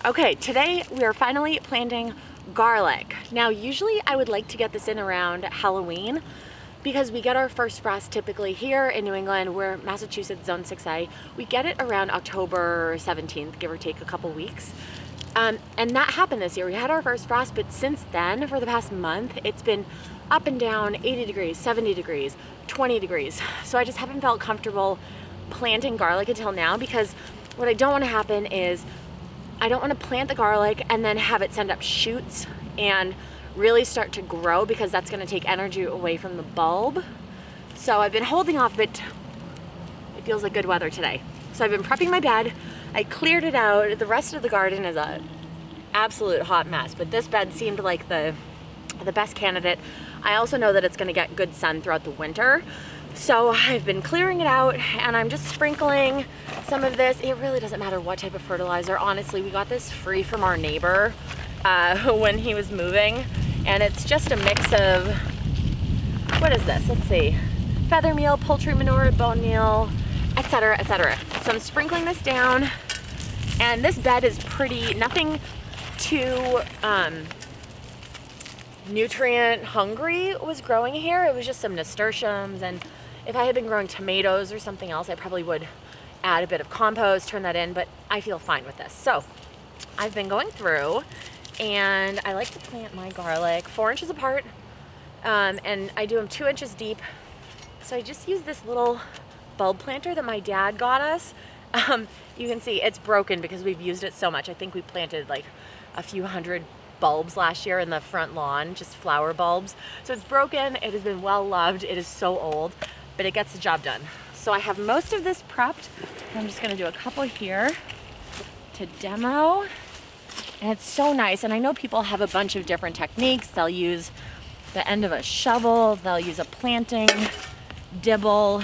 Okay, today we are finally planting garlic. Now, usually I would like to get this in around Halloween because we get our first frost typically here in New England. We're Massachusetts Zone 6A. We get it around October 17th, give or take a couple weeks. And that happened this year. We had our first frost, but since then, for the past month, it's been up and down 80 degrees, 70 degrees, 20 degrees. So I just haven't felt comfortable planting garlic until now because what I don't want to happen is I don't want to plant the garlic and then have it send up shoots and really start to grow because that's going to take energy away from the bulb. So I've been holding off, but it feels like good weather today. So I've been prepping my bed. I cleared it out. The rest of the garden is a absolute hot mess, but this bed seemed like the best candidate. I also know that it's going to get good sun throughout the winter. So I've been clearing it out and I'm just sprinkling some of this. It really doesn't matter what type of fertilizer. Honestly, we got this free from our neighbor when he was moving. And it's just a mix of, what is this? Let's see. Feather meal, poultry manure, bone meal, etc., etc. So I'm sprinkling this down. And this bed is pretty, nothing too nutrient hungry was growing here. It was just some nasturtiums, and if I had been growing tomatoes or something else, I probably would add a bit of compost, turn that in, but I feel fine with this. So I've been going through and I like to plant my garlic 4 inches apart, and I do them 2 inches deep. So I just use this little bulb planter that my dad got us. You can see it's broken because we've used it so much. I think we planted like a few hundred bulbs last year in the front lawn, just flower bulbs. So it's broken, it has been well loved, it is so old, but it gets the job done. So I have most of this prepped. I'm just gonna do a couple here to demo. And it's so nice, and I know people have a bunch of different techniques. They'll use the end of a shovel, they'll use a planting dibble,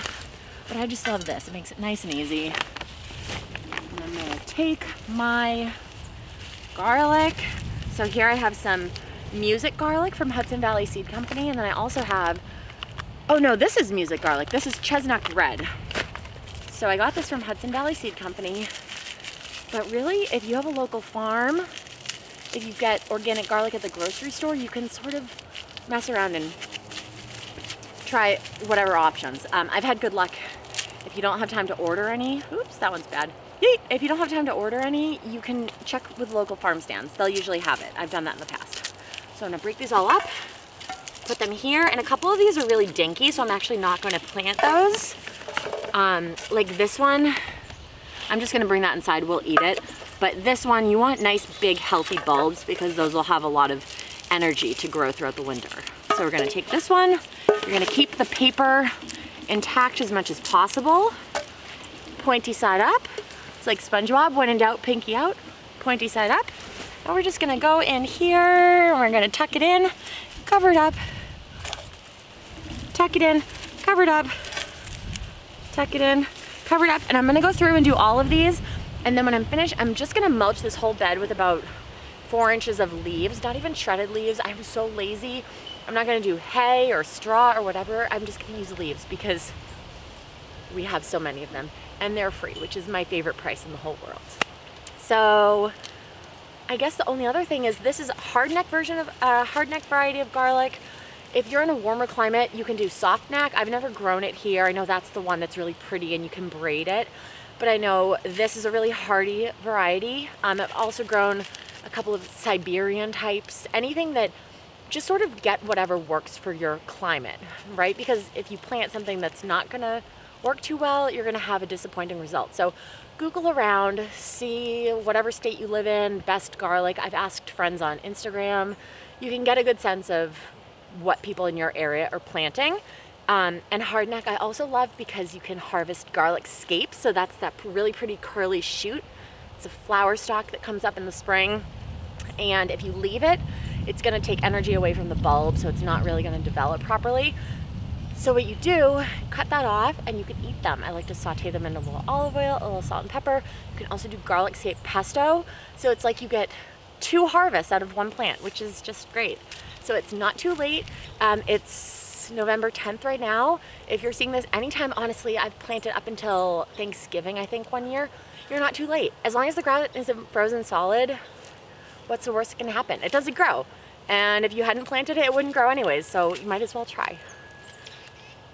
but I just love this. It makes it nice and easy. And I'm gonna take my garlic. So here I have some music garlic from Hudson Valley Seed Company, and then I also have, oh no, this is music garlic. This is chestnut red. So I got this from Hudson Valley Seed Company. But really, if you have a local farm, if you get organic garlic at the grocery store, you can sort of mess around and try whatever options. I've had good luck. If you don't have time to order any, oops, that one's bad. If you don't have time to order any, you can check with local farm stands. They'll usually have it. I've done that in the past. So I'm gonna break these all up, put them here, and a couple of these are really dinky, so I'm actually not gonna plant those. Like this one, I'm just gonna bring that inside, we'll eat it. But this one, you want nice, big, healthy bulbs because those will have a lot of energy to grow throughout the winter. So we're gonna take this one, you're gonna keep the paper intact as much as possible. Pointy side up. It's like SpongeBob, when in doubt, pinky out, pointy side up. And we're just gonna go in here, and we're gonna tuck it in, cover it up, tuck it in, cover it up, tuck it in, cover it up. And I'm gonna go through and do all of these. And then when I'm finished, I'm just gonna mulch this whole bed with about 4 inches of leaves, not even shredded leaves. I'm so lazy. I'm not gonna do hay or straw or whatever. I'm just gonna use leaves because we have so many of them. And they're free, which is my favorite price in the whole world. So I guess the only other thing is this is a hardneck version of hardneck variety of garlic. If you're in a warmer climate, you can do soft neck. I've never grown it here. I know that's the one that's really pretty and you can braid it. But I know this is a really hardy variety. I've also grown a couple of Siberian types, anything that just sort of get whatever works for your climate, right? Because if you plant something that's not gonna work too well, you're gonna have a disappointing result. So Google around, see whatever state you live in, best garlic. I've asked friends on Instagram. You can get a good sense of what people in your area are planting. And hardneck I also love because you can harvest garlic scapes. So that's that really pretty curly shoot. It's a flower stalk that comes up in the spring. And if you leave it, it's gonna take energy away from the bulb, so it's not really gonna develop properly. So what you do, cut that off and you can eat them. I like to saute them in a little olive oil, a little salt and pepper. You can also do garlic scape pesto. So it's like you get 2 harvests out of 1 plant, which is just great. So it's not too late. It's November 10th right now. If you're seeing this anytime, honestly, I've planted up until Thanksgiving, I think, one year. you're not too late. As long as the ground isn't frozen solid, what's the worst that can happen? It doesn't grow. And if you hadn't planted it, it wouldn't grow anyways, so you might as well try.